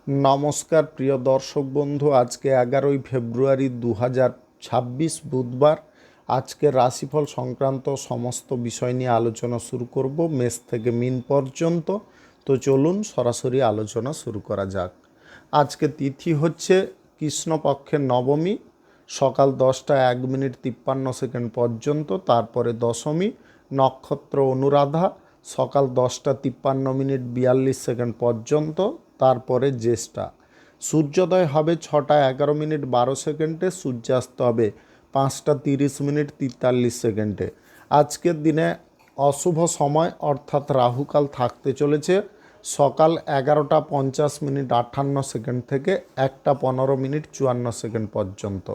নমস্কার প্রিয় দর্শক বন্ধু, আজকে 11ই ফেব্রুয়ারি 2026 বুধবার। আজকের রাশিফল সংক্রান্ত সমস্ত বিষয় নিয়ে আলোচনা শুরু করব মেষ থেকে মিন পর্যন্ত। তো চলুন সরাসরি আলোচনা শুরু করা যাক। আজকে তিথি হচ্ছে কৃষ্ণপক্ষের নবমী, সকাল 10টা 1 মিনিট 53 সেকেন্ড পর্যন্ত। তারপরে দশমী, নক্ষত্র অনুরাধা, সকাল 10টা 53 মিনিট 42 সেকেন্ড পর্যন্ত। তারপরে জ্যেষ্ঠা। সূর্যোদয় হবে 6টা 11 মিনিট 12 সেকেন্ডে, সূর্যাস্ত হবে 5টা 30 মিনিট 43 সেকেন্ডে। আজকের দিনে অশুভ সময় অর্থাৎ রাহুকাল থাকতে চলেছে সকাল 11টা 50 মিনিট 58 সেকেন্ড থেকে 1টা 15 মিনিট 54 সেকেন্ড পর্যন্ত,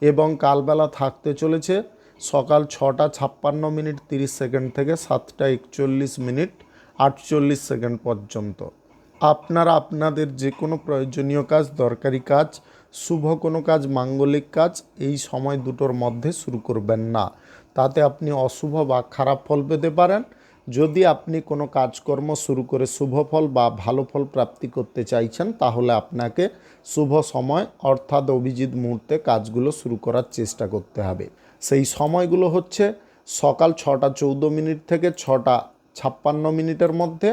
এবং কালবেলা থাকতে চলেছে সকাল 6টা 56 মিনিট 30 সেকেন্ড থেকে 7টা 41 মিনিট 48 সেকেন্ড পর্যন্ত। আপনারা আপনাদের যে কোনো প্রয়োজনীয় কাজ, দরকারি কাজ, শুভ কোনো কাজ, মাঙ্গলিক কাজ এই সময় দুটোর মধ্যে শুরু করবেন না, তাতে আপনি অশুভ বা খারাপ ফল পেতে পারেন। যদি আপনি কোনো কাজকর্ম শুরু করে শুভ ফল বা ভালো ফল প্রাপ্তি করতে চাইছেন, তাহলে আপনাকে শুভ সময় অর্থাৎ অভিজিৎ মুহূর্তে কাজগুলো শুরু করার চেষ্টা করতে হবে। সেই সময়গুলো হচ্ছে সকাল 6টা 14 মিনিট থেকে 6টা 56 মিনিটের মধ্যে,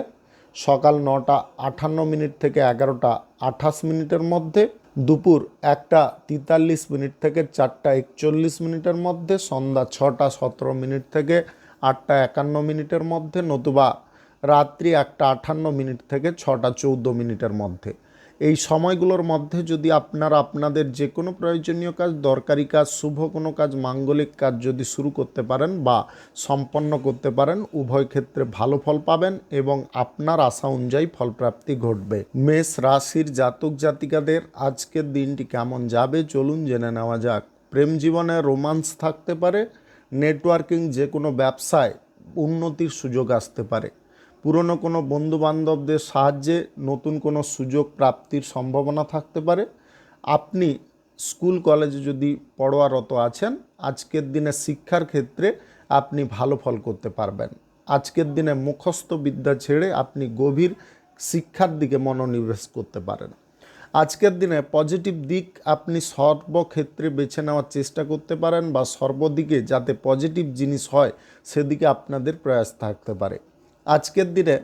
সকাল 9টা 58 মিনিট থেকে 11টা 28 মিনিটের মধ্যে, দুপুর 1টা 43 মিনিট থেকে 4টা 41 মিনিটের মধ্যে, সন্ধ্যা 6টা 17 মিনিট থেকে 8টা 51 মিনিটের মধ্যে, নতুবা রাত্রি 1টা 58 মিনিট থেকে 6টা 14 মিনিটের মধ্যে। এই সময়গুলোর মধ্যে যদি আপনারা আপনাদের যে কোনো প্রয়োজনীয় কাজ, দরকারি কাজ, শুভ কোনো কাজ, মাঙ্গলিক কাজ যদি শুরু করতে পারেন বা সম্পন্ন করতে পারেন, উভয় ক্ষেত্রে ভালো ফল পাবেন এবং আপনার আশা অনুযায়ী ফলপ্রাপ্তি ঘটবে। মেষ রাশির জাতক জাতিকাদের আজকের দিনটি কেমন যাবে চলুন জেনে নেওয়া যাক। প্রেম জীবনে রোমান্স থাকতে পারে, নেটওয়ার্কিং যে কোনো ব্যবসায় উন্নতির সুযোগ আসতে পারে, পুরনো কোনো বন্ধুবান্ধবদের সাহায্যে নতুন কোনো সুযোগ প্রাপ্তির সম্ভাবনা থাকতে পারে। আপনি স্কুল কলেজে যদি পড়ুয়ারত আছেন, আজকের দিনে শিক্ষার ক্ষেত্রে আপনি ভালো ফল করতে পারবেন। আজকের দিনে মুখস্থ বিদ্যা ছেড়ে আপনি গভীর শিক্ষার দিকে মনোনিবেশ করতে পারেন। আজকের দিনে পজিটিভ দিক আপনি সর্বক্ষেত্রে বেছে নেওয়ার চেষ্টা করতে পারেন, বা সর্বদিকে যাতে পজিটিভ জিনিস হয় সেদিকে আপনাদের প্রয়াস থাকতে পারে। আজকের দিনে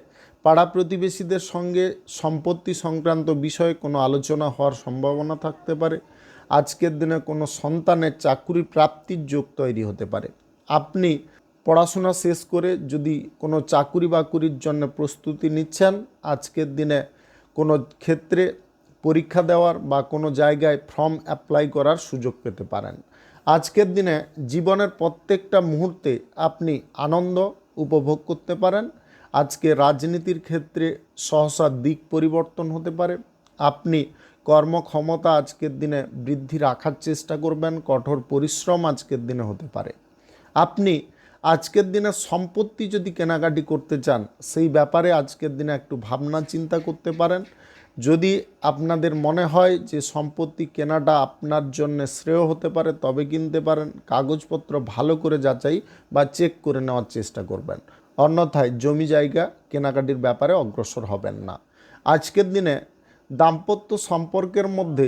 পাড়া প্রতিবেশীদের সঙ্গে সম্পত্তি সংক্রান্ত বিষয়ে কোনো আলোচনা হওয়ার সম্ভাবনা থাকতে পারে। আজকের দিনে কোনো সন্তানের চাকরি প্রাপ্তির যোগ তৈরি হতে পারে। আপনি পড়াশোনা শেষ করে যদি কোনো চাকুরি বাকুরির জন্য প্রস্তুতি নিচ্ছেন, আজকের দিনে কোনো ক্ষেত্রে পরীক্ষা দেওয়ার বা কোনো জায়গায় ফর্ম অ্যাপ্লাই করার সুযোগ পেতে পারেন। আজকের দিনে জীবনের প্রত্যেকটা মুহূর্তে আপনি আনন্দ উপভোগ করতে পারেন। আজকে রাজনীতির ক্ষেত্রে সহসা দিক পরিবর্তন হতে পারে। আপনি কর্মক্ষমতা আজকের দিনে বৃদ্ধি রাখার চেষ্টা করবেন, কঠোর পরিশ্রম আজকের দিনে হতে পারে। আপনি আজকের দিনে সম্পত্তি যদি কেনাকাটি করতে চান, সেই ব্যাপারে আজকের দিনে একটু ভাবনা চিন্তা করতে পারেন। যদি আপনাদের মনে হয় যে সম্পত্তি কেনাটা আপনার জন্য শ্রেয় হতে পারে, তবে কিনতে পারেন। কাগজপত্র ভালো করে যাচাই বা চেক করে নেওয়ার চেষ্টা করবেন, অন্যথায় জমি জায়গা কেনাকাটির ব্যাপারে অগ্রসর হবেন না। আজকের দিনে দাম্পত্য সম্পর্কের মধ্যে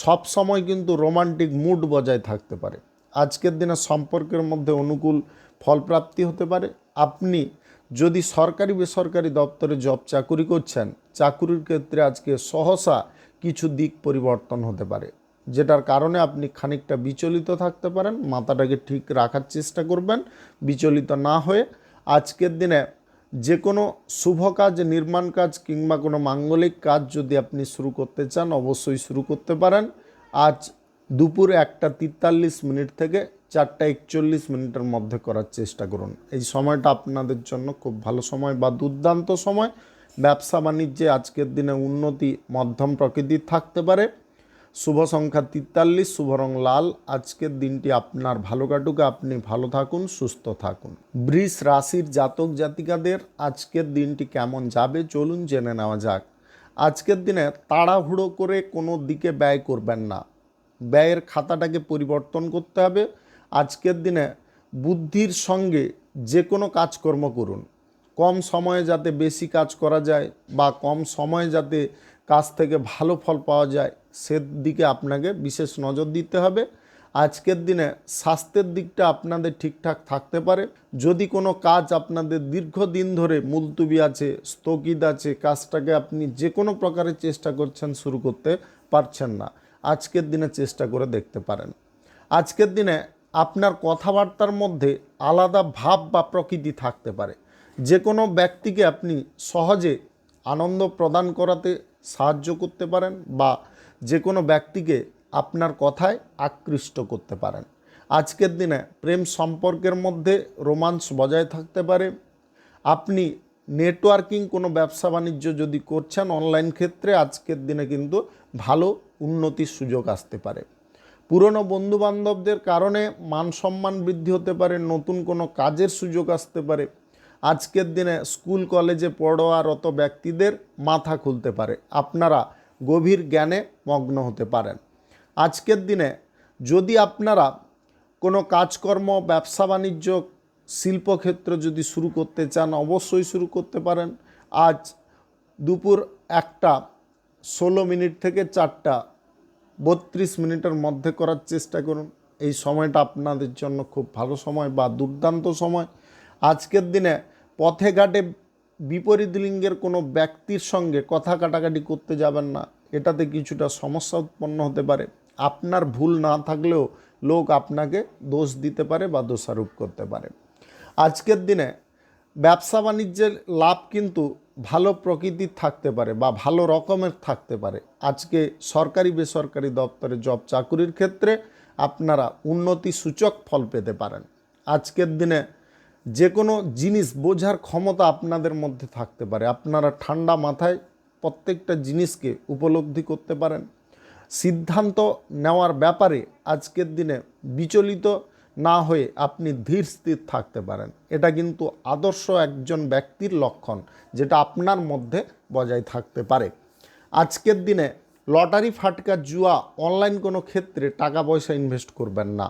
সব সময় কিন্তু রোমান্টিক মুড বজায় থাকতে পারে। আজকের দিনে সম্পর্কের মধ্যে অনুকূল ফলপ্রাপ্তি হতে পারে। আপনি যদি সরকারি বেসরকারি দপ্তরে জব চাকুরি করছেন, চাকুরির ক্ষেত্রে আজকে সহসা কিছু দিক পরিবর্তন হতে পারে, যেটার কারণে আপনি খানিকটা বিচলিত থাকতে পারেন। মাথাটাকে ঠিক রাখার চেষ্টা করবেন বিচলিত না হয়ে। আজকের দিনে যে কোনো শুভ কাজ, নির্মাণ কাজ কিংবা কোনো মাঙ্গলিক কাজ যদি আপনি শুরু করতে চান, অবশ্যই শুরু করতে পারেন। আজ দুপুরে 1টা 43 মিনিট থেকে 4টা 41 মিনিটের মধ্যে করার চেষ্টা করুন। এই সময়টা আপনাদের জন্য খুব ভালো সময় বা দুর্দান্ত সময়। ব্যবসা বাণিজ্যে আজকের দিনে উন্নতি মধ্যম প্রকৃতির থাকতে পারে। শুভ সংখ্যা 43, শুভ রং লাল। আজকের দিনটি আপনার ভালো কাটুক, আপনি ভালো থাকুন, সুস্থ থাকুন। বৃষ রাশির জাতক জাতিকাদের আজকের দিনটি কেমন যাবে চলুন জেনে নেওয়া যাক। আজকের দিনে তাড়াহুড়ো করে কোনো দিকে ব্যয় করবেন না, ব্যয়ের খাতাটাকে পরিবর্তন করতে হবে। আজকের দিনে বুদ্ধির সঙ্গে যে কোনো কাজকর্ম করুন, কম সময়ে যাতে বেশি কাজ করা যায় বা কম সময়ে যাতে কাজ থেকে ভালো ফল পাওয়া যায় সেদিকে আপনাকে বিশেষ নজর দিতে হবে। আজকের দিনে স্বাস্থ্যের দিকটা আপনাদের ঠিকঠাক থাকতে পারে। যদি কোনো কাজ আপনাদের দীর্ঘদিন ধরে মুলতুবি আছে, স্থগিত আছে, কাজটাকে আপনি যে কোনো প্রকারে চেষ্টা করছেন শুরু করতে পারছেন না, আজকের দিনে চেষ্টা করে দেখতে পারেন। আজকের দিনে আপনার কথাবার্তার মধ্যে আলাদা ভাব বা প্রকৃতি থাকতে পারে। যে কোনো ব্যক্তিকে আপনি সহজে আনন্দ প্রদান করাতে সাহায্য করতে পারেন বা যে কোনো ব্যক্তিকে আপনার কথায় আকৃষ্ট করতে পারেন। আজকের দিনে প্রেম সম্পর্কের মধ্যে রোমান্স বজায় থাকতে পারে। আপনি নেটওয়ার্কিং কোনো ব্যবসা বাণিজ্য যদি করছেন অনলাইন ক্ষেত্রে, আজকের দিনে কিন্তু ভালো উন্নতির সুযোগ আসতে পারে। পুরনো বন্ধুবান্ধবদের কারণে মান সম্মান বৃদ্ধি হতে পারে, নতুন কোনো কাজের সুযোগ আসতে পারে। আজকের দিনে স্কুল কলেজে পড়ুয়ারত ব্যক্তিদের মাথা খুলতে পারে, আপনারা গভীর জ্ঞানে মগ্ন হতে পারেন। আজকের দিনে যদি আপনারা কোনো কাজকর্ম, ব্যবসা বাণিজ্য, শিল্পক্ষেত্র যদি শুরু করতে চান অবশ্যই শুরু করতে পারেন। আজ দুপুর 1:16 থেকে 4:32 মধ্যে করার চেষ্টা করুন। এই সময়টা আপনাদের জন্য খুব ভালো সময় বা দুর্দান্ত সময়। আজকের দিনে পথে ঘাটে বিপরীত লিঙ্গের কোনো ব্যক্তির সঙ্গে কথা কাটাকাটি করতে যাবেন না, এটাতে কিছুটা সমস্যা উৎপন্ন হতে পারে। আপনার ভুল না থাকলেও লোক আপনাকে দোষ দিতে পারে বা দোষারোপ করতে পারে। আজকের দিনে ব্যবসা বাণিজ্যের লাভ কিন্তু ভালো প্রকৃতির থাকতে পারে বা ভালো রকমের থাকতে পারে। আজকে সরকারি বেসরকারি দপ্তরে জব চাকুরির ক্ষেত্রে আপনারা উন্নতি সূচক ফল পেতে পারেন। আজকের দিনে যে কোনো জিনিস বোঝার ক্ষমতা আপনাদের মধ্যে থাকতে পারে, আপনারা ঠান্ডা মাথায় প্রত্যেকটা জিনিসকে উপলব্ধি করতে পারেন। সিদ্ধান্ত নেওয়ার ব্যাপারে আজকের দিনে বিচলিত না হয়ে আপনি ধীর স্থির থাকতে পারেন। এটা কিন্তু আদর্শ একজন ব্যক্তির লক্ষণ, যেটা আপনার মধ্যে বজায় থাকতে পারে। আজকের দিনে লটারি, ফাটকা, জুয়া, অনলাইন কোনো ক্ষেত্রে টাকা পয়সা ইনভেস্ট করবেন না।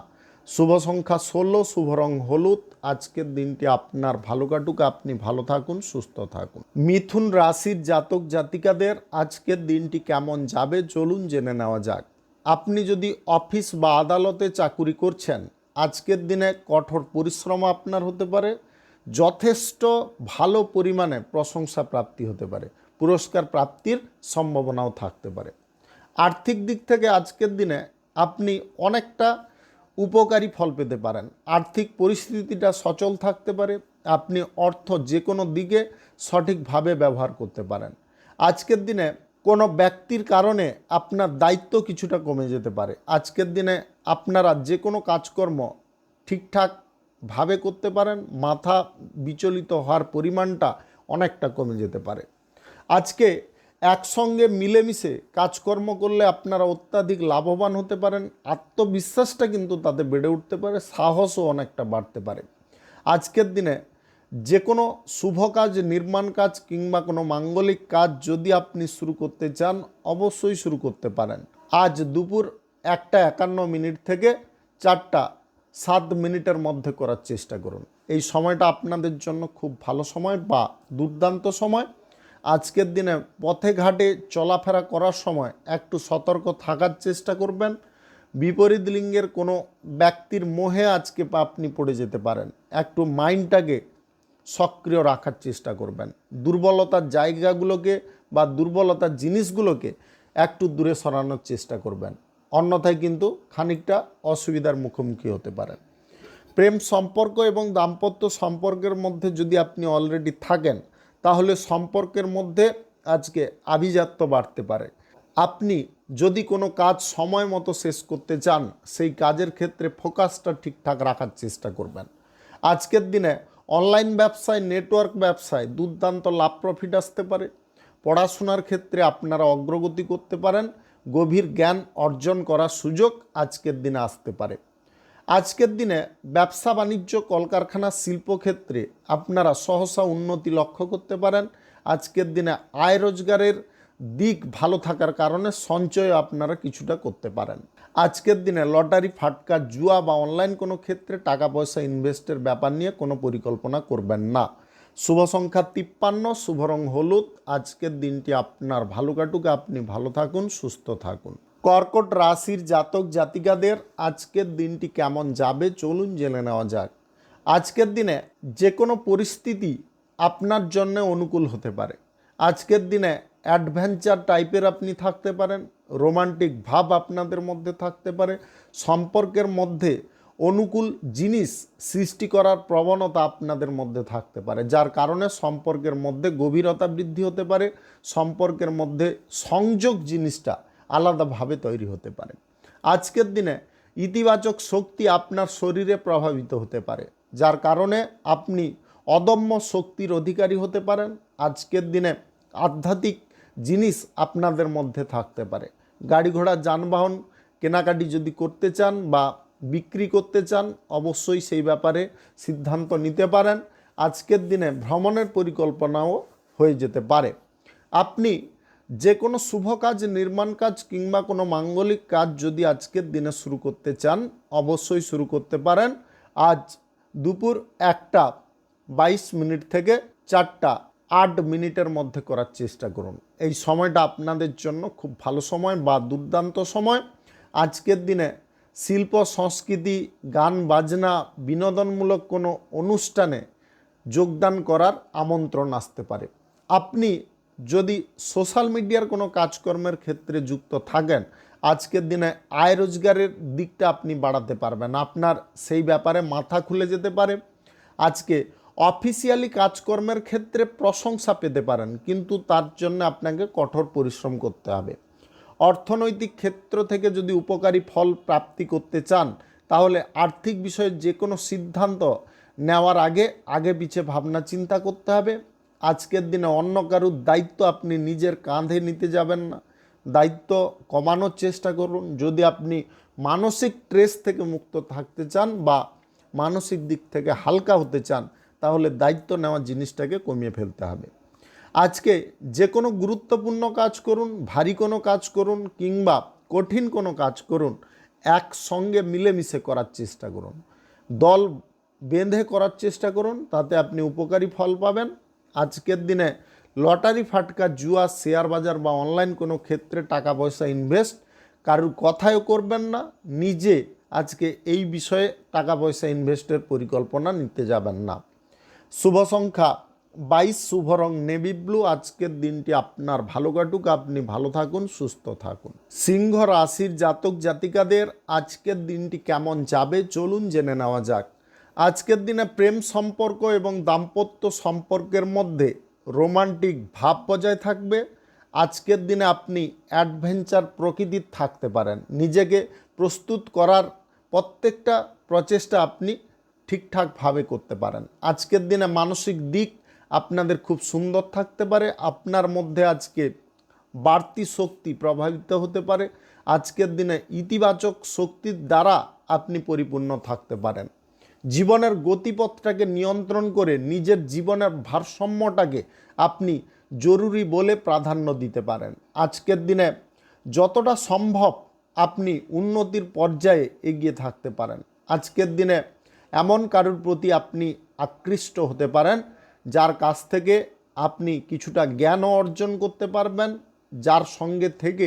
শুভ সংখ্যা 16, শুভ রং হলুদ। আজকের দিনটি আপনার ভালো কাটুক, আপনি ভালো থাকুন, সুস্থ থাকুন। মিথুন রাশির জাতক জাতিকাদের আজকের দিনটি কেমন যাবে চলুন জেনে নেওয়া যাক। আপনি যদি অফিস বা আদালতে চাকুরি করছেন, আজকের দিনে কঠোর পরিশ্রম আপনার হতে পারে, যথেষ্ট ভালো পরিমাণে প্রশংসা প্রাপ্তি হতে পারে, পুরস্কার প্রাপ্তির সম্ভাবনাও থাকতে পারে। আর্থিক দিক থেকে আজকের দিনে আপনি অনেকটা উপকারী ফল পেতে পারেন। আর্থিক পরিস্থিতিটা সচল থাকতে পারে, আপনি অর্থ যে কোনো দিকে সঠিকভাবে ব্যবহার করতে পারেন। আজকের দিনে কোনো ব্যক্তির কারণে আপনার দায়িত্ব কিছুটা কমে যেতে পারে। আজকের দিনে আপনারা যে কোনো কাজকর্ম ঠিকঠাকভাবে করতে পারেন, মাথা বিচলিত হওয়ার পরিমাণটা অনেকটা কমে যেতে পারে। আজকে একসঙ্গে মিলেমিশে কাজকর্ম করলে আপনারা অত্যাধিক লাভবান হতে পারেন, আত্মবিশ্বাসটা কিন্তু তাতে বেড়ে উঠতে পারে, সাহসও অনেকটা বাড়তে পারে। আজকের দিনে যে কোনো শুভ কাজ, নির্মাণ কাজ কিংবা কোনো মাঙ্গলিক কাজ যদি আপনি শুরু করতে চান অবশ্যই শুরু করতে পারেন। আজ দুপুর 1:51 থেকে 4:07 মধ্যে করার চেষ্টা করুন। এই সময়টা আপনাদের জন্য খুব ভালো সময় বা দুর্দান্ত সময়। আজকের দিনে পথে ঘাটে চলাফেরা করার সময় একটু সতর্ক থাকার চেষ্টা করবেন। বিপরীত লিঙ্গের কোনো ব্যক্তির মোহে আজকে আপনি পড়ে যেতে পারেন, একটু মাইন্ডটাকে সক্রিয় রাখার চেষ্টা করবেন। দুর্বলতার জায়গাগুলোকে বা দুর্বলতার জিনিসগুলোকে একটু দূরে সরানোর চেষ্টা করবেন, অন্যথায় কিন্তু খানিকটা অসুবিধার মুখোমুখি হতে পারেন। প্রেম সম্পর্ক এবং দাম্পত্য সম্পর্কের মধ্যে যদি আপনি অলরেডি থাকেন তাহলে সম্পর্কের মধ্যে আজকে আভিজাত্য বাড়তে পারে। আপনি যদি কোনো কাজ সময় মতো শেষ করতে চান সেই কাজের ক্ষেত্রে ফোকাসটা ঠিকঠাক রাখার চেষ্টা করবেন। আজকের দিনে অনলাইন ব্যবসায়, নেটওয়ার্ক ব্যবসায় দুর্দান্ত লাভ প্রফিট আসতে পারে। পড়াশোনার ক্ষেত্রে আপনারা অগ্রগতি করতে পারেন, গভীর জ্ঞান অর্জন করার সুযোগ আজকের দিনে আসতে পারে। আজকের দিনে ব্যবসা বাণিজ্য, কলকারখানা, শিল্পক্ষেত্রে আপনারা সহসা উন্নতি লক্ষ্য করতে পারেন। আজকের দিনে আয় রোজগারের দিক ভালো থাকার কারণে সঞ্চয় আপনারা কিছুটা করতে পারেন। আজকের দিনে লটারি, ফাটকা, জুয়া বা অনলাইন কোনো ক্ষেত্রে টাকা পয়সা ইনভেস্টের ব্যাপার নিয়ে কোনো পরিকল্পনা করবেন না। শুভ সংখ্যা 53, শুভ রং হলুদ। আজকের দিনটি আপনার ভালো কাটুক, আপনি ভালো থাকুন, সুস্থ থাকুন। কর্কট রাশির জাতক জাতিকাদের আজকের দিনটি কেমন যাবে চলুন জেনে নেওয়া যাক। আজকের দিনে যে কোনো পরিস্থিতি আপনার জন্য অনুকূল হতে পারে। আজকের দিনে অ্যাডভেঞ্চার টাইপের আপনি থাকতে পারেন, রোমান্টিক ভাব আপনাদের মধ্যে থাকতে পারে, সম্পর্কের মধ্যে অনুকূল জিনিস সৃষ্টি করার প্রবণতা আপনাদের মধ্যে থাকতে পারে, যার কারণে সম্পর্কের মধ্যে গভীরতা বৃদ্ধি হতে পারে, সম্পর্কের মধ্যে সংযোগ জিনিসটা আলাদাভাবে তৈরি হতে পারে। আজকের দিনে ইতিবাচক শক্তি আপনার শরীরে প্রভাবিত হতে পারে, যার কারণে আপনি অদম্য শক্তির অধিকারী হতে পারেন। আজকের দিনে আধ্যাত্মিক জিনিস আপনাদের মধ্যে থাকতে পারে। গাড়ি ঘোড়া যানবাহন কেনাকাটি যদি করতে চান বা বিক্রি করতে চান, অবশ্যই সেই ব্যাপারে সিদ্ধান্ত নিতে পারেন। আজকের দিনে ভ্রমণের পরিকল্পনাও হয়ে যেতে পারে। আপনি যে কোনো শুভ কাজ, নির্মাণ কাজ কিংবা কোনো মাঙ্গলিক কাজ যদি আজকের দিনে শুরু করতে চান, অবশ্যই শুরু করতে পারেন। আজ দুপুর 1:22 থেকে 4:08 মধ্যে করার চেষ্টা করুন। এই সময়টা আপনাদের জন্য খুব ভালো সময় বা দুর্দান্ত সময়। আজকের দিনে শিল্প সংস্কৃতি, গান বাজনা, বিনোদনমূলক কোনো অনুষ্ঠানে যোগদান করার আমন্ত্রণ আসতে পারে। আপনি যদি সোশ্যাল মিডিয়ার কোনো কাজকর্মের ক্ষেত্রে যুক্ত থাকেন, আজকের দিনে আয় রোজগারের দিকটা আপনি বাড়াতে পারবেন, আপনার সেই ব্যাপারে মাথা খুলে যেতে পারে। আজকে অফিসিয়ালি কাজকর্মের ক্ষেত্রে প্রশংসা পেতে পারেন, কিন্তু তার জন্য আপনাকে কঠোর পরিশ্রম করতে হবে। অর্থনৈতিক ক্ষেত্র থেকে যদি উপকারী ফল প্রাপ্তি করতে চান, তাহলে আর্থিক বিষয়ে যে কোনো সিদ্ধান্ত নেওয়ার আগে পিছে ভাবনা চিন্তা করতে হবে। আজকের দিনে অন্য কারুর দায়িত্ব আপনি নিজের কাঁধে নিতে যাবেন না, দায়িত্ব কমানোর চেষ্টা করুন। যদি আপনি মানসিক স্ট্রেস থেকে মুক্ত থাকতে চান বা মানসিক দিক থেকে হালকা হতে চান, তাহলে দায়িত্ব নেওয়ার জিনিসটাকে কমিয়ে ফেলতে হবে। আজকে যে কোনো গুরুত্বপূর্ণ কাজ করুন, ভারী কোনো কাজ করুন কিংবা কঠিন কোনো কাজ করুন, একসঙ্গে মিলেমিশে করার চেষ্টা করুন, দল বেঁধে করার চেষ্টা করুন, তাতে আপনি উপকারী ফল পাবেন। আজকের দিনে লটারি ফাটকা, জুয়া, শেয়ার বাজার বা অনলাইন কোনো ক্ষেত্রে টাকা পয়সা ইনভেস্ট কারুর কথায়ও করবেন না। নিজে আজকে এই বিষয়ে টাকা পয়সা ইনভেস্টের পরিকল্পনা নিতে যাবেন না। শুভ সংখ্যা 22, শুভ রং নেভি ব্লু। আজকের দিনটি আপনার ভালো কাটুক, আপনি ভালো থাকুন, সুস্থ থাকুন। সিংহ রাশির জাতক জাতিকাদের আজকের দিনটি কেমন যাবে চলুন জেনে নেওয়া যাক। আজকের দিনে প্রেম সম্পর্ক এবং দাম্পত্য সম্পর্কের মধ্যে রোমান্টিক ভাব বজায় থাকবে। আজকের দিনে আপনি অ্যাডভেঞ্চার প্রকৃতির থাকতে পারেন। নিজেকে প্রস্তুত করার প্রত্যেকটা প্রচেষ্টা আপনি ঠিকঠাকভাবে করতে পারেন। আজকের দিনে মানসিক দিক আপনাদের খুব সুন্দর থাকতে পারে। আপনার মধ্যে আজকে বাড়তি শক্তি প্রভাবিত হতে পারে। আজকের দিনে ইতিবাচক শক্তির দ্বারা আপনি পরিপূর্ণ থাকতে পারেন। জীবনের গতিপথটাকে নিয়ন্ত্রণ করে নিজের জীবনের ভারসাম্যটাকে আপনি জরুরি বলে প্রাধান্য দিতে পারেন। আজকের দিনে যতটা সম্ভব আপনি উন্নতির পর্যায়ে এগিয়ে থাকতে পারেন। আজকের দিনে এমন কারোর প্রতি আপনি আকৃষ্ট হতে পারেন, যার কাছ থেকে আপনি কিছুটা জ্ঞানও অর্জন করতে পারবেন, যার সঙ্গে থেকে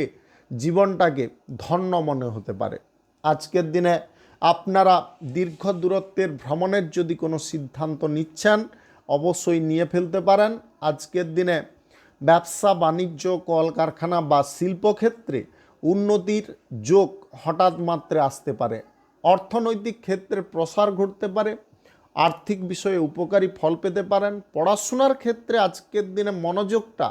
জীবনটাকে ধন্য মনে হতে পারে। আজকের দিনে আপনারা দীর্ঘ দূরত্বের ভ্রমণের যদি কোনো সিদ্ধান্ত নিচ্ছেন, অবশ্যই নিয়ে ফেলতে পারেন। আজকের দিনে ব্যবসা বাণিজ্য, কলকারখানা বা শিল্পক্ষেত্রে উন্নতির যোগ হঠাৎ মাত্রে আসতে পারে। অর্থনৈতিক ক্ষেত্রে প্রসার ঘটতে পারে। আর্থিক বিষয়ে উপকারী ফল পেতে পারেন। পড়াশোনার ক্ষেত্রে আজকের দিনে মনোযোগটা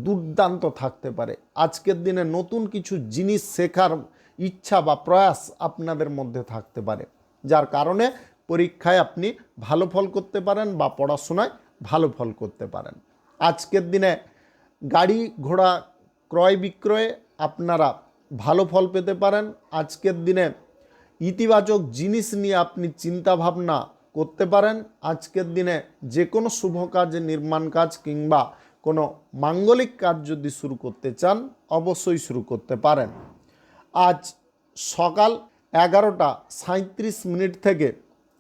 দুর্দান্ত থাকতে পারে। আজকের দিনে নতুন কিছু জিনিস শেখার ইচ্ছা বা প্রয়াস আপনাদের মধ্যে থাকতে পারে, যার কারণে পরীক্ষায় আপনি ভালো ফল করতে পারেন বা পড়াশোনায় ভালো ফল করতে পারেন। আজকের দিনে গাড়ি ঘোড়া ক্রয় বিক্রয়ে আপনারা ভালো ফল পেতে পারেন। আজকের দিনে ইতিবাচক জিনিস নিয়ে আপনি চিন্তা ভাবনা করতে পারেন। আজকের দিনে যে কোনো শুভ কাজ, নির্মাণ কাজ কিংবা কোনো মাঙ্গলিক কাজ যদি শুরু করতে চান, অবশ্যই শুরু করতে পারেন। আজ সকাল 11:37 থেকে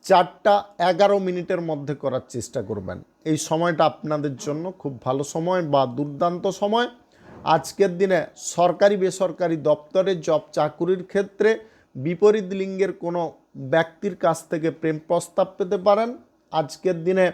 4:11 মধ্যে করার চেষ্টা করবেন। এই সময়টা আপনাদের জন্য খুব ভালো সময় বা দুর্দান্ত সময়। আজকের দিনে সরকারি বেসরকারি দপ্তরে জব চাকুরির ক্ষেত্রে বিপরীত লিঙ্গের কোনো ব্যক্তির কাছ থেকে প্রেম প্রস্তাব পেতে পারেন। আজকের দিনে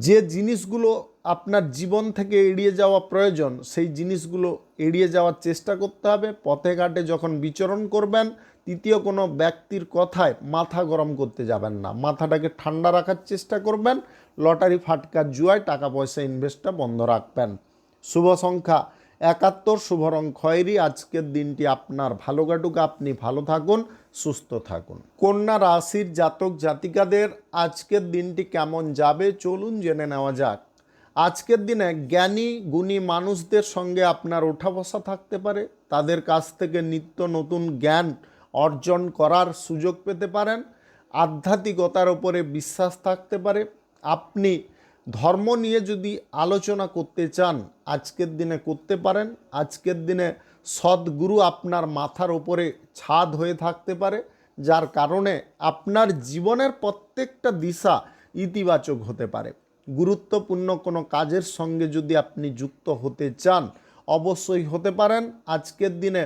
যে জিনিসগুলো আপনার জীবন থেকে এড়িয়ে যাওয়া প্রয়োজন সেই জিনিসগুলো এড়িয়ে যাওয়ার চেষ্টা করতে হবে। পথে ঘাটে যখন বিচরণ করবেন তৃতীয় কোনো ব্যক্তির কথায় মাথা গরম করতে যাবেন না, মাথাটাকে ঠান্ডা রাখার চেষ্টা করবেন। লটারি ফাটকা জুয়ায় টাকা পয়সা ইনভেস্টটা বন্ধ রাখবেন। শুভ সংখ্যা 71, শুভ রং খয়েরি। আজকের দিনটি আপনার ভালো কাটুক, আপনি ভালো থাকুন, সুস্থ থাকুন। কন্যা রাশির জাতক জাতিকাদের আজকের দিনটি কেমন যাবে চলুন জেনে নেওয়া যাক। আজকের দিনে জ্ঞানী গুণী মানুষদের সঙ্গে আপনার ওঠা বসা থাকতে পারে, তাদের কাছ থেকে নিত্য নতুন জ্ঞান অর্জন করার সুযোগ পেতে পারেন। আধ্যাত্মিকতার উপরে বিশ্বাস থাকতে পারে। আপনি ধর্ম নিয়ে যদি আলোচনা করতে চান আজকের দিনে করতে পারেন। আজকের দিনে সদ্গুরু আপনার মাথার ওপরে ছাদ হয়ে থাকতে পারে, যার কারণে আপনার জীবনের প্রত্যেকটা দিশা ইতিবাচক হতে পারে। গুরুত্বপূর্ণ কোনো কাজের সঙ্গে যদি আপনি যুক্ত হতে চান অবশ্যই হতে পারেন। আজকের দিনে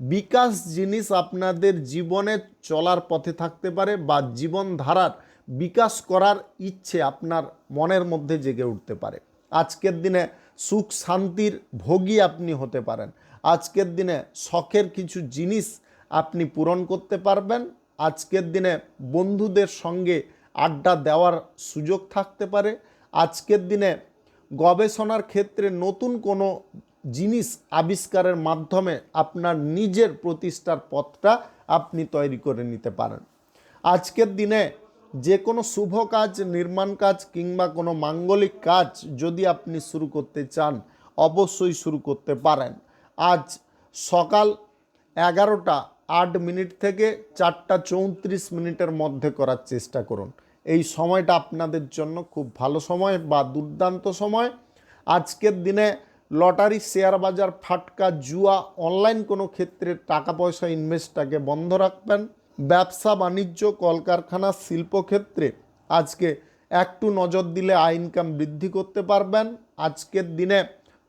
বিকাশ জিনিস আপনাদের জীবনে চলার পথে থাকতে পারে বা জীবনধারার বিকাশ করার ইচ্ছে আপনার মনের মধ্যে জেগে উঠতে পারে। আজকের দিনে সুখ শান্তির ভোগী আপনি হতে পারেন। আজকের দিনে শখের কিছু জিনিস আপনি পূরণ করতে পারবেন। আজকের দিনে বন্ধুদের সঙ্গে আড্ডা দেওয়ার সুযোগ থাকতে পারে। আজকের দিনে গবেষণার ক্ষেত্রে নতুন কোনো জিনিস আবিষ্কারের মাধ্যমে আপনার নিজের প্রতিষ্ঠার পথটা আপনি তৈরি করে নিতে পারেন। আজকের দিনে যে কোনো শুভ কাজ, নির্মাণ কাজ কিংবা কোনো মাঙ্গলিক কাজ যদি আপনি শুরু করতে চান অবশ্যই শুরু করতে পারেন। আজ সকাল 11:08 থেকে 4:34 মধ্যে করার চেষ্টা করুন। এই সময়টা আপনাদের জন্য খুব ভালো সময় বা দুর্দান্ত সময়। আজকের দিনে লটারি, শেয়ার বাজার, ফাটকা, জুয়া, অনলাইন কোনো ক্ষেত্রে টাকা পয়সা ইনভেস্টটাকে বন্ধ রাখবেন। ব্যবসা বাণিজ্য, কলকারখানা, শিল্পক্ষেত্রে আজকে একটু নজর দিলে আয় ইনকাম বৃদ্ধি করতে পারবেন। আজকের দিনে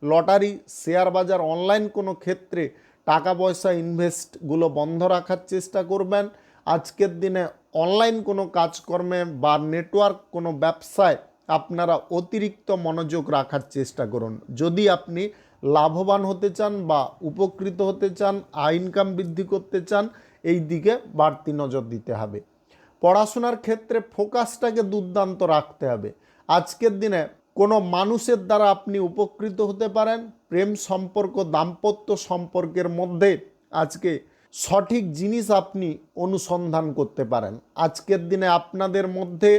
লটারি, শেয়ার বাজার, অনলাইন কোনো ক্ষেত্রে টাকা পয়সা ইনভেস্টগুলো বন্ধ রাখার চেষ্টা করবেন। আজকের দিনে অনলাইন কোনো কাজকর্মে বা নেটওয়ার্ক কোনো ব্যবসায় আপনারা অতিরিক্ত মনোযোগ রাখার চেষ্টা করুন। যদি আপনি লাভবান হতে চান বা উপকৃত হতে চান, আয় ইনকাম বৃদ্ধি করতে চান, এই দিকে বাড়তি নজর দিতে হবে। পড়াশোনার ক্ষেত্রে ফোকাসটাকে দুর্দান্ত রাখতে হবে। আজকের দিনে কোনো মানুষের দ্বারা আপনি উপকৃত হতে পারেন। প্রেম সম্পর্ক, দাম্পত্য সম্পর্কের মধ্যে আজকে সঠিক জিনিস আপনি অনুসন্ধান করতে পারেন। আজকের দিনে আপনাদের মধ্যে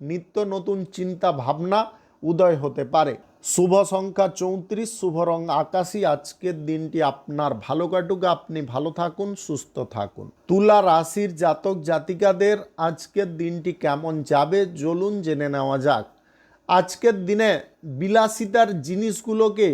নিত্য নতুন চিন্তা ভাবনা উদয় হতে পারে। শুভ সংখ্যা 34, শুভ রং আকাশী। আজকের দিনটি আপনার ভালো কাটুক, আপনি ভালো থাকুন, সুস্থ থাকুন। তুলা রাশির জাতক জাতিকাদের আজকের দিনটি কেমন যাবে চলুন জেনে নেওয়া যাক। আজকের দিনে বিলাসিতার জিনিসগুলোকে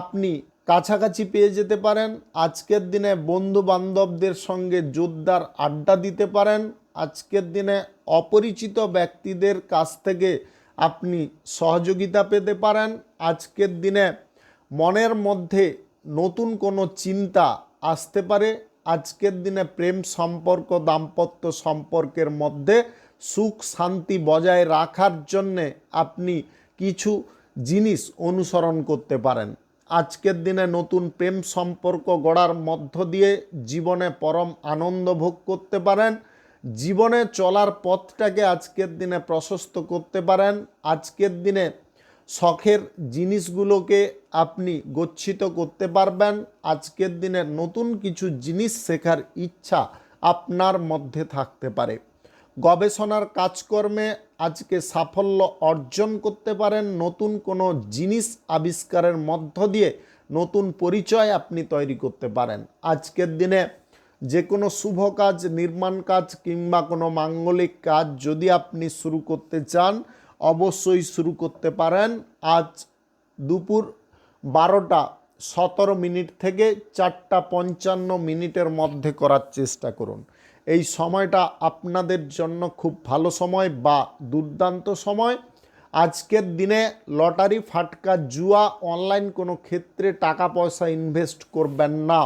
আপনি কাছাকাছি পেয়ে যেতে পারেন। আজকের দিনে বন্ধু বান্ধবদের সঙ্গে জোরদার আড্ডা দিতে পারেন। আজকের দিনে অপরিচিত ব্যক্তিদের কাছ থেকে আপনি সহযোগিতা পেতে পারেন। আজকের দিনে মনের মধ্যে নতুন কোনো চিন্তা আসতে পারে। আজকের দিনে প্রেম সম্পর্ক, দাম্পত্য সম্পর্কের মধ্যে সুখ শান্তি বজায় রাখার জন্যে আপনি কিছু জিনিস অনুসরণ করতে পারেন। আজকের দিনে নতুন প্রেম সম্পর্ক গড়ার মধ্য দিয়ে জীবনে পরম আনন্দ ভোগ করতে পারেন। জীবনে চলার পথটাকে আজকের দিনে প্রশস্ত করতে পারেন। আজকের দিনে শখের জিনিসগুলোকে আপনি গচ্ছিত করতে পারবেন। আজকের দিনে নতুন কিছু জিনিস শেখার ইচ্ছা আপনার মধ্যে থাকতে পারে। গবেষণার কাজকর্মে আজকে সাফল্য অর্জন করতে পারেন। নতুন কোনো জিনিস আবিষ্কারের মধ্য দিয়ে নতুন পরিচয় আপনি তৈরি করতে পারেন। আজকের দিনে যে কোনো শুভ কাজ, নির্মাণ কাজ কিংবা কোনো মাঙ্গলিক কাজ যদি আপনি শুরু করতে চান অবশ্যই শুরু করতে পারেন। আজ দুপুর 12টা 17 মিনিট থেকে 4:55 মধ্যে করার চেষ্টা করুন। এই সময়টা আপনাদের জন্য খুব ভালো সময় বা দুর্দান্ত সময়। আজকের দিনে লটারি, ফাটকা, জুয়া, অনলাইন কোনো ক্ষেত্রে টাকা পয়সা ইনভেস্ট করবেন না।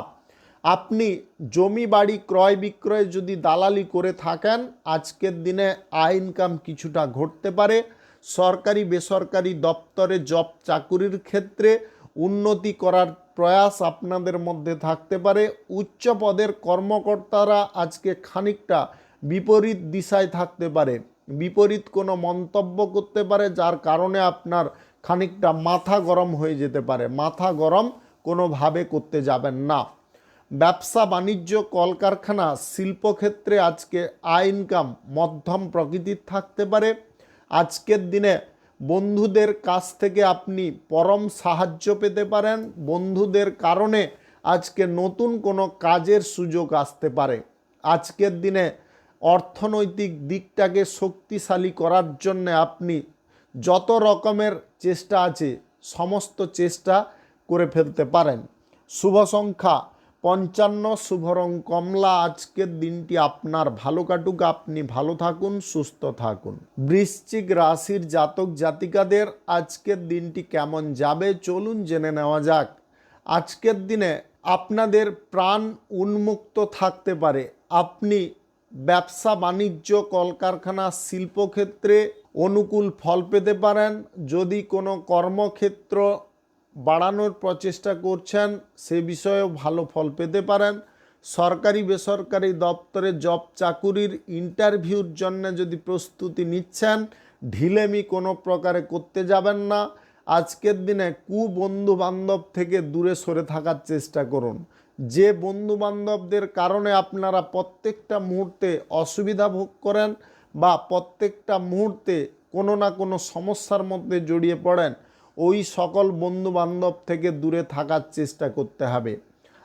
আপনি জমি বাড়ি ক্রয় বিক্রয় যদি দালালি করে থাকেন, আজকের দিনে আয় ইনকাম কিছুটা ঘটতে পারে। সরকারি বেসরকারি দপ্তরে জব চাকুরির ক্ষেত্রে উন্নতি করার প্রয়াস আপনাদের মধ্যে থাকতে পারে। উচ্চ পদের কর্মকর্তারা আজকে খানিকটা বিপরীত দিশায় থাকতে পারে, বিপরীত কোনো মন্তব্য করতে পারে, যার কারণে আপনার খানিকটা মাথা গরম হয়ে যেতে পারে। মাথা গরম কোনোভাবে করতে যাবেন না। ব্যবসা বাণিজ্য, কলকারখানা, শিল্পক্ষেত্রে আজকে আয় ইনকাম মধ্যম প্রকৃতির থাকতে পারে। আজকের দিনে বন্ধুদের কাছ থেকে আপনি পরম সাহায্য পেতে পারেন। বন্ধুদের কারণে আজকে নতুন কোনো কাজের সুযোগ আসতে পারে। আজকের দিনে অর্থনৈতিক দিকটাকে শক্তিশালী করার জন্য আপনি যত রকমের চেষ্টা আছে সমস্ত চেষ্টা করে ফেলতে পারেন। শুভ সংখ্যা 55, শুভ রং কমলা। আজকের দিনটি আপনার ভালো কাটুক, আপনি ভালো থাকুন, সুস্থ থাকুন। বৃশ্চিক রাশির জাতক জাতিকাদের আজকের দিনটি কেমন যাবে চলুন জেনে নেওয়া যাক। আজকের দিনে আপনাদের প্রাণ উন্মুক্ত থাকতে পারে। আপনি ব্যবসা বাণিজ্য, কলকারখানা, শিল্পক্ষেত্রে অনুকূল ফল পেতে পারেন। যদি কোনো কর্মক্ষেত্র বাড়ানোর প্রচেষ্টা করছেন, সে বিষয়েও ভালো ফল পেতে পারেন। সরকারি বেসরকারি দপ্তরে জব চাকুরির ইন্টারভিউর জন্য যদি প্রস্তুতি নিচ্ছেন, ঢিলেমি কোনো প্রকারে করতে যাবেন না। আজকের দিনে কুবন্ধু বান্ধব থেকে দূরে সরে থাকার চেষ্টা করুন। যে বন্ধু বান্ধবদের কারণে আপনারা প্রত্যেকটা মুহূর্তে অসুবিধা ভোগ করেন বা প্রত্যেকটা মুহূর্তে কোনো না কোনো সমস্যার মধ্যে জড়িয়ে পড়েন, ওই সকল বন্ধু বান্ধব থেকে দূরে থাকার চেষ্টা করতে হবে।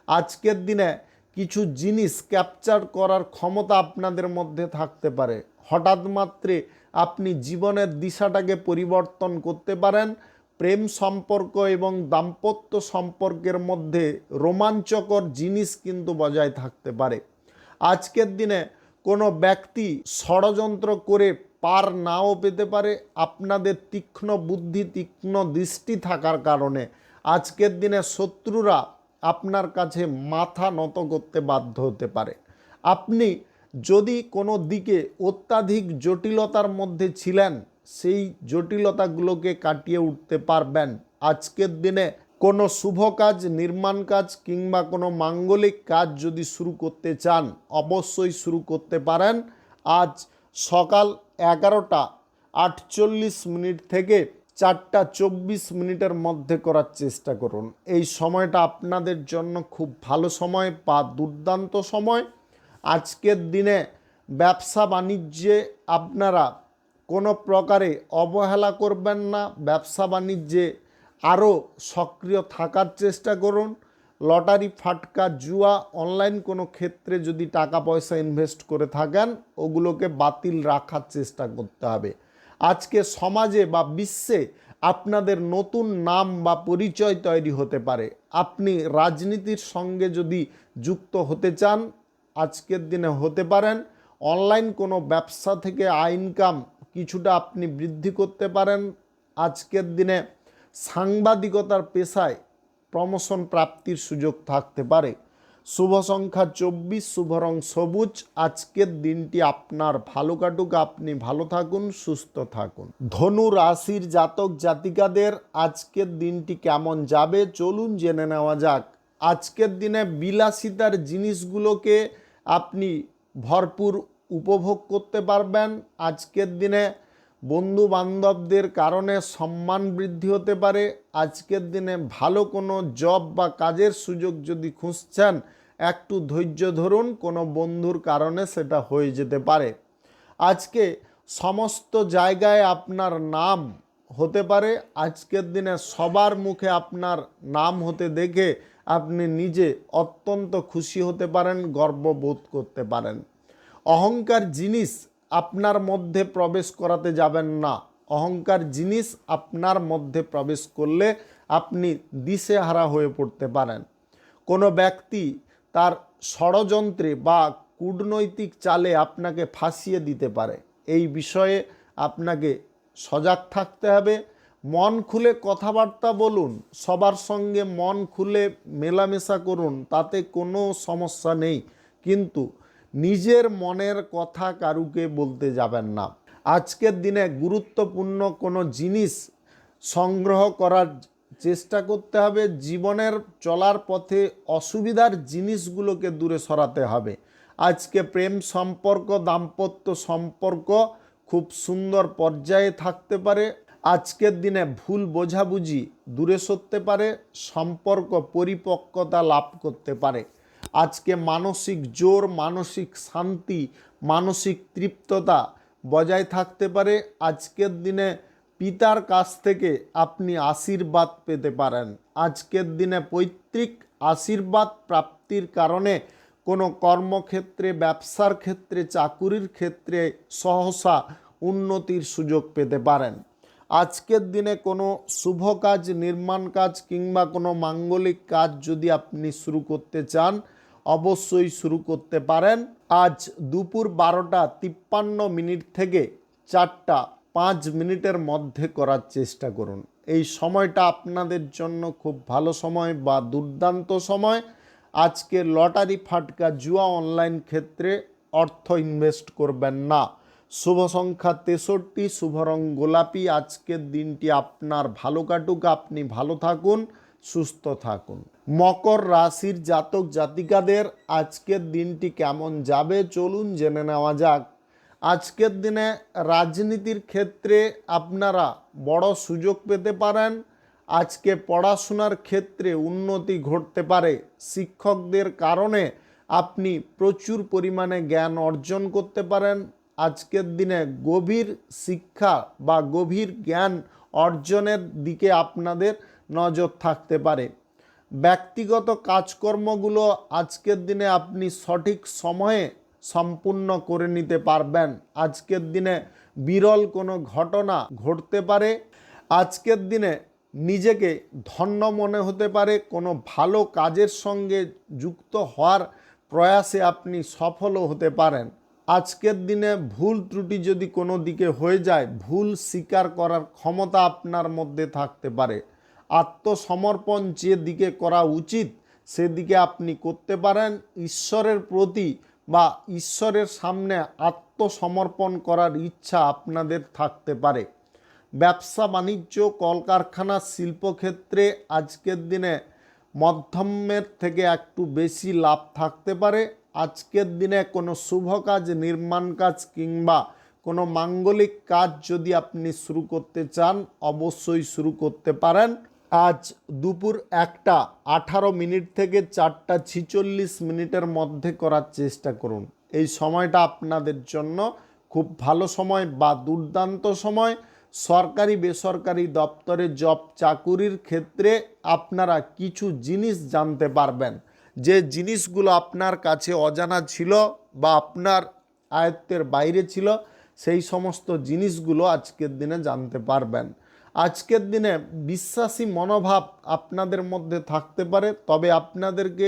আজকের দিনে কিছু জিনিস ক্যাপচার করার ক্ষমতা আপনাদের মধ্যে থাকতে পারে। হঠাৎ মাত্রে আপনি জীবনের দিশাটাকে পরিবর্তন করতে পারেন। প্রেম সম্পর্ক এবং দাম্পত্য সম্পর্কের মধ্যে রোমাঞ্চকর জিনিস কিন্তু বজায় থাকতে পারে। আজকের দিনে কোনো ব্যক্তি ষড়যন্ত্র করে পার নাও পেতে পারে। আপনাদের তীক্ষ্ণ বুদ্ধি, তীক্ষ্ণ দৃষ্টি থাকার কারণে আজকের দিনে শত্রুরা আপনার কাছে মাথা নত করতে বাধ্য হতে পারে। আপনি যদি কোনো দিকে অত্যাধিক জটিলতার মধ্যে ছিলেন, সেই জটিলতাগুলোকে কাটিয়ে উঠতে পারবেন। আজকের দিনে কোনো শুভ কাজ, নির্মাণ কাজ কিংবা কোনো মাঙ্গলিক কাজ যদি শুরু করতে চান, অবশ্যই শুরু করতে পারেন। আজ সকাল 11:48 থেকে 4:24 মধ্যে করার চেষ্টা করুন। এই সময়টা আপনাদের জন্য খুব ভালো সময় বা দুর্দান্ত সময়। আজকের দিনে ব্যবসা বাণিজ্যে আপনারা কোনো প্রকারে অবহেলা করবেন না। ব্যবসা বাণিজ্যে আরও সক্রিয় থাকার চেষ্টা করুন। লটারি, ফাটকা, জুয়া, অনলাইন কোনো ক্ষেত্রে যদি টাকা পয়সা ইনভেস্ট করে থাকেন, ওগুলোকে বাতিল রাখার চেষ্টা করতে হবে। আজকে সমাজে বা বিশ্বে আপনাদের নতুন নাম বা পরিচয় তৈরি হতে পারে। আপনি রাজনীতির সঙ্গে যদি যুক্ত হতে চান, আজকের দিনে হতে পারেন। অনলাইন কোনো ব্যবসা থেকে আয় ইনকাম কিছুটা আপনি বৃদ্ধি করতে পারেন। আজকের দিনে সাংবাদিকতার পেশায় প্রমোশন প্রাপ্তির সুযোগ থাকতে পারে। শুভ সংখ্যা 24, শুভ রং সবুজ। আজকের দিনটি আপনার ভালো কাটুক, আপনি ভালো থাকুন, সুস্থ থাকুন। ধনু রাশির জাতক জাতিকাদের আজকের দিনটি কেমন যাবে চলুন জেনে নেওয়া যাক। আজকের দিনে বিলাসিতার জিনিসগুলোকে আপনি ভরপুর উপভোগ করতে পারবেন। আজকের দিনে বন্ধু বান্ধবদের কারণে সম্মান বৃদ্ধি হতে পারে। আজকের দিনে ভালো কোনো জব বা কাজের সুযোগ যদি খুঁজছেন, একটু ধৈর্য ধরুন, কোনো বন্ধুর কারণে সেটা হয়ে যেতে পারে। আজকে সমস্ত জায়গায় আপনার নাম হতে পারে। আজকের দিনে সবার মুখে আপনার নাম হতে দেখে আপনি নিজে অত্যন্ত খুশি হতে পারেন, গর্ববোধ করতে পারেন। অহংকার জিনিস আপনার মধ্যে প্রবেশ করাতে যাবেন না। অহংকার জিনিস আপনার মধ্যে প্রবেশ করলে আপনি দিশেহারা হয়ে পড়তে পারেন। কোনো ব্যক্তি তার ষড়যন্ত্রে বা কূটনৈতিক চালে আপনাকে ফাঁসিয়ে দিতে পারে। এই বিষয়ে আপনাকে সজাগ থাকতে হবে। মন খুলে কথাবার্তা বলুন, সবার সঙ্গে মন খুলে মেলামেশা করুন, তাতে কোনো সমস্যা নেই, কিন্তু নিজের মনের কথা কারুকে বলতে যাবেন না। আজকের দিনে গুরুত্বপূর্ণ কোনো জিনিস সংগ্রহ করার চেষ্টা করতে হবে। জীবনের চলার পথে অসুবিধার জিনিসগুলোকে দূরে সরাতে হবে। আজকে প্রেম সম্পর্ক, দাম্পত্য সম্পর্ক খুব সুন্দর পর্যায়ে থাকতে পারে। আজকের দিনে ভুল বোঝাবুঝি দূরে সরতে পারে, সম্পর্ক পরিপক্কতা লাভ করতে পারে। আজকে মানসিক জোর, মানসিক শান্তি, মানসিক তৃপ্ততা বজায় থাকতে পারে। আজকের দিনে পিতার কাছ থেকে আপনি আশীর্বাদ পেতে পারেন। আজকের দিনে পৈতৃক আশীর্বাদ প্রাপ্তির কারণে কোনো কর্মক্ষেত্রে, ব্যবসার ক্ষেত্রে, চাকুরির ক্ষেত্রে সহসা উন্নতির সুযোগ পেতে পারেন। আজকের দিনে কোনো শুভ কাজ, নির্মাণ কাজ কিংবা কোনো মাঙ্গলিক কাজ যদি আপনি শুরু করতে চান, অবশ্যই শুরু করতে পারেন। আজ দুপুর 12:53 থেকে 4:05 মধ্যে করার চেষ্টা করুন। এই সময়টা আপনাদের জন্য খুব ভালো সময় বা দুর্দান্ত সময়। আজকে লটারি, ফাটকা, জুয়া, অনলাইন ক্ষেত্রে অর্থ ইনভেস্ট করবেন না। শুভ সংখ্যা 63, শুভ রং গোলাপি। আজকের দিনটি আপনার ভালো কাটুক, আপনি ভালো থাকুন, সুস্থ থাকুন। মকর রাশির জাতক জাতিকাদের আজকের দিনটি কেমন যাবে চলুন জেনে নেওয়া যাক। আজকের দিনে রাজনীতির ক্ষেত্রে আপনারা বড় সুযোগ পেতে পারেন। আজকে পড়াশোনার ক্ষেত্রে উন্নতি ঘটতে পারে। শিক্ষকদের কারণে আপনি প্রচুর পরিমাণে জ্ঞান অর্জন করতে পারেন। আজকের দিনে গভীর শিক্ষা বা গভীর জ্ঞান অর্জনের দিকে আপনাদের নজর থাকতে পারে। ব্যক্তিগত কাজকর্মগুলো আজকের দিনে আপনি সঠিক সময়ে সম্পূর্ণ করে নিতে পারবেন। আজকের দিনে বিরল কোনো ঘটনা ঘটতে পারে। আজকের দিনে নিজেকে ধন্য মনে হতে পারে। কোনো ভালো কাজের সঙ্গে যুক্ত হওয়ার প্রয়াসে আপনি সফলও হতে পারেন। আজকের দিনে ভুল ত্রুটি যদি কোনো দিকে হয়ে যায়, ভুল স্বীকার করার ক্ষমতা আপনার মধ্যে থাকতে পারে। আত্মসমর্পণ যে দিকে করা উচিত সেদিকে আপনি করতে পারেন। ঈশ্বরের প্রতি বা ঈশ্বরের সামনে আত্মসমর্পণ করার ইচ্ছা আপনাদের থাকতে পারে। ব্যবসা বাণিজ্য, কলকারখানা, শিল্পক্ষেত্রে আজকের দিনে মধ্যমের থেকে একটু বেশি লাভ থাকতে পারে। আজকের দিনে কোনো শুভ কাজ, নির্মাণ কাজ কিংবা কোনো মাঙ্গলিক কাজ যদি আপনি শুরু করতে চান, অবশ্যই শুরু করতে পারেন। আজ দুপুর 1:18 থেকে 4:46 মধ্যে করার চেষ্টা করুন। এই সময়টা আপনাদের জন্য খুব ভালো সময় বা দুর্দান্ত সময়। সরকারি বেসরকারি দপ্তরে জব, চাকুরির ক্ষেত্রে আপনারা কিছু জিনিস জানতে পারবেন। যে জিনিসগুলো আপনার কাছে অজানা ছিল বা আপনার আয়ত্তের বাইরে ছিল, সেই সমস্ত জিনিসগুলো আজকের দিনে জানতে পারবেন। আজকের দিনে বিশ্বাসী মনোভাব আপনাদের মধ্যে থাকতে পারে, তবে আপনাদেরকে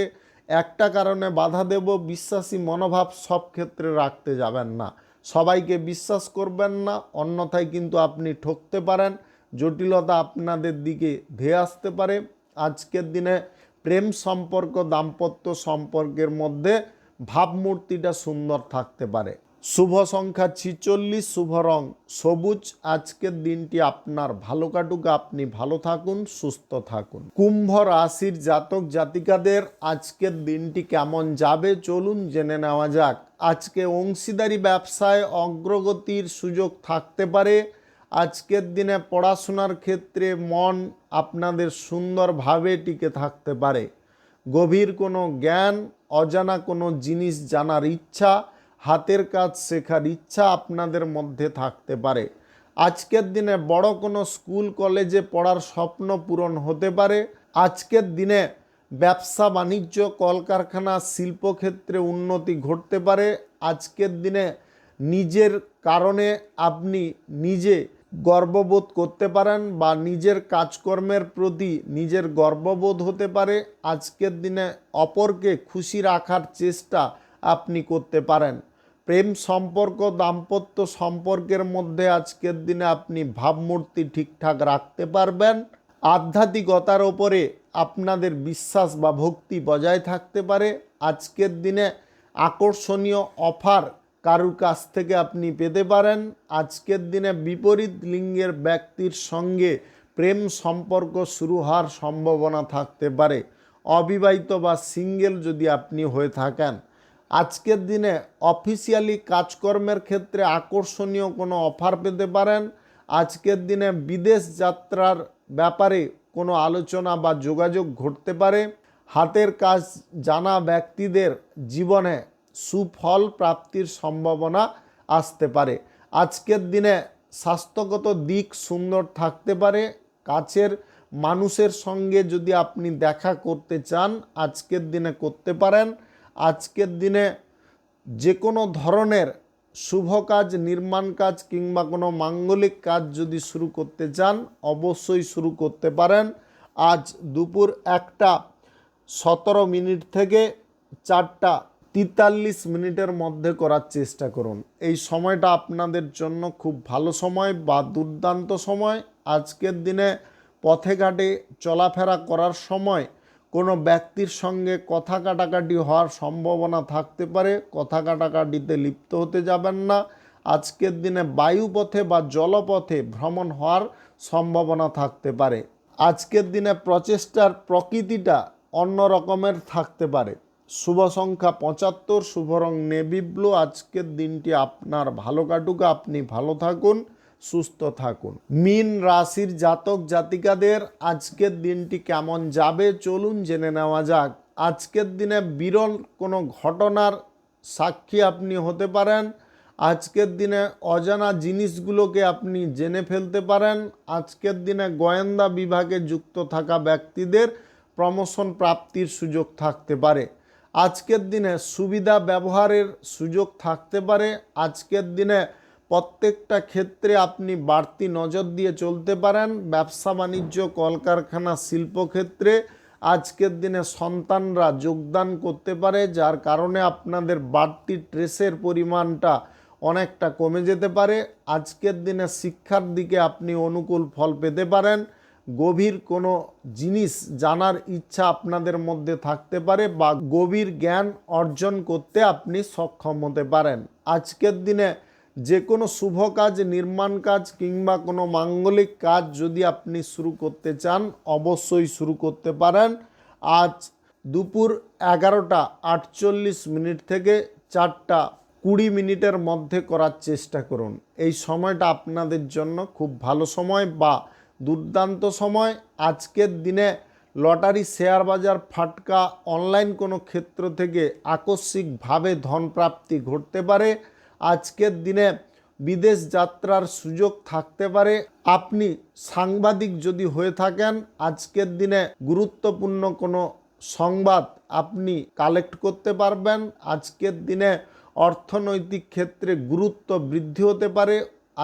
একটা কারণে বাধা দেব, বিশ্বাসী মনোভাব সব ক্ষেত্রে রাখতে যাবেন না। সবাইকে বিশ্বাস করবেন না, অন্যথায় কিন্তু আপনি ঠকতে পারেন। জটিলতা আপনাদের দিকে ধেয়ে আসতে পারে। আজকের দিনে প্রেম সম্পর্ক, দাম্পত্য সম্পর্কের মধ্যে ভাবমূর্তিটা সুন্দর থাকতে পারে। শুভ সংখ্যা 46, শুভ রং সবুজ। আজকের দিনটি আপনার ভালো কাটুক, আপনি ভালো থাকুন, সুস্থ থাকুন। কুম্ভ রাশির জাতক জাতিকাদের আজকের দিনটি কেমন যাবে চলুন জেনে নেওয়া যাক। আজকে অংশীদারি ব্যবসায় অগ্রগতির সুযোগ থাকতে পারে। আজকের দিনে পড়াশোনার ক্ষেত্রে মন আপনাদের সুন্দরভাবে টিকে থাকতে পারে। গভীর কোনো জ্ঞান, অজানা কোনো জিনিস জানার ইচ্ছা, হাতের কাজ শেখার ইচ্ছা আপনাদের মধ্যে থাকতে পারে। আজকের দিনে বড় কোনো স্কুল কলেজে পড়ার স্বপ্ন পূরণ হতে পারে। আজকের দিনে ব্যবসা বাণিজ্য, কলকারখানা, শিল্পক্ষেত্রে উন্নতি ঘটতে পারে। আজকের দিনে নিজের কারণে আপনি নিজে গর্ববোধ করতে পারেন বা নিজের কাজকর্মের প্রতি নিজের গর্ববোধ হতে পারে। আজকের দিনে অপরকে খুশি রাখার চেষ্টা আপনি করতে পারেন। প্রেম সম্পর্ক দাম্পত্য সম্পর্কের মধ্যে আজকের দিনে আপনি ভাবমূর্তি ঠিকঠাক রাখতে পারবেন। আধ্যাত্মিকতার ওপরে আপনাদের বিশ্বাস বা ভক্তি বজায় থাকতে পারে। আজকের দিনে আকর্ষণীয় অফার কারুর কাছ থেকে আপনি পেতে পারেন। আজকের দিনে বিপরীত লিঙ্গের ব্যক্তির সঙ্গে প্রেম সম্পর্ক শুরু হওয়ার সম্ভাবনা থাকতে পারে, অবিবাহিত বা সিঙ্গেল যদি আপনি হয়ে থাকেন। আজকের দিনে অফিসিয়ালি কাজকর্মের ক্ষেত্রে আকর্ষণীয় কোনো অফার পেতে পারেন। আজকের দিনে বিদেশ যাত্রার ব্যাপারে কোনো আলোচনা বা যোগাযোগ ঘটতে পারে। হাতের কাজ জানা ব্যক্তিদের জীবনে সুফল প্রাপ্তির সম্ভাবনা আসতে পারে। আজকের দিনে স্বাস্থ্যগত দিক সুন্দর থাকতে পারে। কাছের মানুষের সঙ্গে যদি আপনি দেখা করতে চান আজকের দিনে করতে পারেন। আজকের দিনে যে কোনো ধরনের শুভ কাজ, নির্মাণ কাজ কিংবা কোনো মাঙ্গলিক কাজ যদি শুরু করতে চান অবশ্যই শুরু করতে পারেন। আজ দুপুর 1:17 থেকে 4:43 মধ্যে করার চেষ্টা করুন। এই সময়টা আপনাদের জন্য খুব ভালো সময় বা দুর্দান্ত সময়। আজকের দিনে পথে ঘাটে চলাফেরা করার সময় কোনো ব্যক্তির সঙ্গে কথা কাটাকাটি হওয়ার সম্ভাবনা থাকতে পারে। কথা কাটাকাটিতে লিপ্ত হতে যাবেন না। আজকের দিনে বায়ুপথে বা জলপথে ভ্রমণ হওয়ার সম্ভাবনা থাকতে পারে। আজকের দিনে প্রচেষ্টার প্রকৃতিটা অন্য রকমের থাকতে পারে। শুভ সংখ্যা 75, শুভ রং নেভি ব্লু। আজকের দিনটি আপনার ভালো কাটুক, আপনি ভালো থাকুন, সুস্থ থাকুন। মীন রাশির জাতক জাতিকাদের আজকের দিনটি কেমন যাবে চলুন জেনে নেওয়া যাক। আজকের দিনে বিরল কোনো ঘটনার সাক্ষী আপনি হতে পারেন। আজকের দিনে অজানা জিনিসগুলোকে আপনি জেনে ফেলতে পারেন। আজকের দিনে গোয়েন্দা বিভাগে যুক্ত থাকা ব্যক্তিদের প্রমোশন প্রাপ্তির সুযোগ থাকতে পারে। আজকের দিনে সুবিধা ব্যবহারের সুযোগ থাকতে পারে। আজকের দিনে প্রত্যেকটা ক্ষেত্রে আপনি বাড়তি নজর দিয়ে চলতে পারেন। ব্যবসা বাণিজ্য, কলকারখানা, শিল্পক্ষেত্রে আজকের দিনে সন্তানরা যোগদান করতে পারে, যার কারণে আপনাদের বাড়তি স্ট্রেসের পরিমাণটা অনেকটা কমে যেতে পারে। আজকের দিনে শিক্ষার দিকে আপনি অনুকূল ফল পেতে পারেন। গভীর কোনো জিনিস জানার ইচ্ছা আপনাদের মধ্যে থাকতে পারে বা গভীর জ্ঞান অর্জন করতে আপনি সক্ষম হতে পারেন। আজকের দিনে যে কোনো শুভ কাজ, নির্মাণ কাজ কিংবা কোনো মাঙ্গলিক কাজ যদি আপনি শুরু করতে চান অবশ্যই শুরু করতে পারেন। আজ দুপুর 11:48 থেকে 4:20 মধ্যে করার চেষ্টা করুন। এই সময়টা আপনাদের জন্য খুব ভালো সময় বা দুর্দান্ত সময়। আজকের দিনে লটারি, শেয়ার বাজার, ফাটকা, অনলাইন কোনো ক্ষেত্র থেকে আকস্মিকভাবে ধনপ্রাপ্তি ঘটতে পারে। আজকের দিনে বিদেশ যাত্রার সুযোগ থাকতে পারে। আপনি সাংবাদিক যদি হয়ে থাকেন আজকের দিনে গুরুত্বপূর্ণ কোনো সংবাদ আপনি কালেক্ট করতে পারবেন। আজকের দিনে অর্থনৈতিক ক্ষেত্রে গুরুত্ব বৃদ্ধি হতে পারে।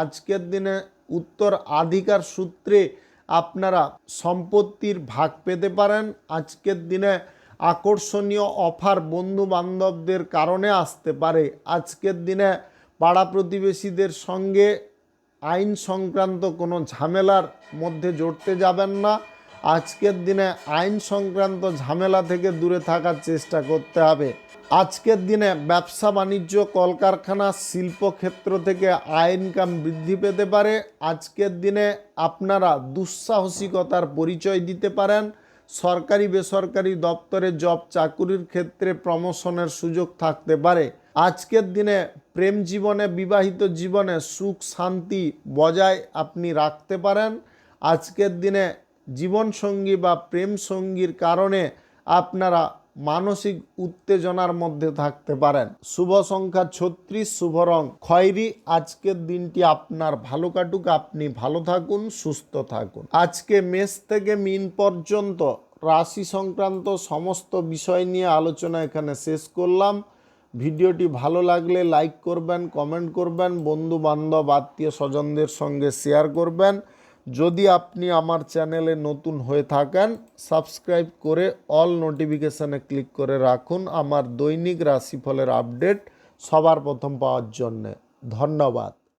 আজকের দিনে উত্তরাধিকার সূত্রে আপনারা সম্পত্তির ভাগ পেতে পারেন। আজকের দিনে আকর্ষণীয় অফার বন্ধু বান্ধবদের কারণে আসতে পারে। আজকের দিনে পাড়া প্রতিবেশীদের সঙ্গে আইন সংক্রান্ত কোনো ঝামেলার মধ্যে জড়তে যাবেন না। আজকের দিনে আইন সংক্রান্ত ঝামেলা থেকে দূরে থাকার চেষ্টা করতে হবে। আজকের দিনে ব্যবসা বাণিজ্য, কলকারখানা, শিল্পক্ষেত্র থেকে আয় ইনকাম বৃদ্ধি পেতে পারে। আজকের দিনে আপনারা দুঃসাহসিকতার পরিচয় দিতে পারেন। সরকারি বেসরকারি দপ্তরে জব চাকুরির ক্ষেত্রে প্রমোশনের সুযোগ থাকতে পারে। আজকের দিনে প্রেম জীবনে, বিবাহিত জীবনে সুখ শান্তি বজায় আপনি রাখতে পারেন। আজকের দিনে জীবনসঙ্গী বা প্রেম সঙ্গীর কারণে আপনারা মানসিক উত্তেজনার মধ্যে থাকতে পারেন। শুভ সংখ্যা 36, শুভ রং খয়েরি। আজকের দিনটি আপনার ভালো কাটুক, আপনি ভালো থাকুন, সুস্থ থাকুন। আজকে মেষ থেকে মীন পর্যন্ত রাশি সংক্রান্ত সমস্ত বিষয় নিয়ে আলোচনা এখানে শেষ করলাম। ভিডিওটি ভালো লাগলে লাইক করবেন, কমেন্ট করবেন, বন্ধু বান্ধব আত্মীয় স্বজনদের সঙ্গে শেয়ার করবেন। যদি আপনি আমার চ্যানেলে নতুন হয়ে থাকেন, সাবস্ক্রাইব করে অল নোটিফিকেশানে ক্লিক করে রাখুন আমার দৈনিক রাশিফলের আপডেট সবার প্রথম পাওয়ার জন্যে। ধন্যবাদ।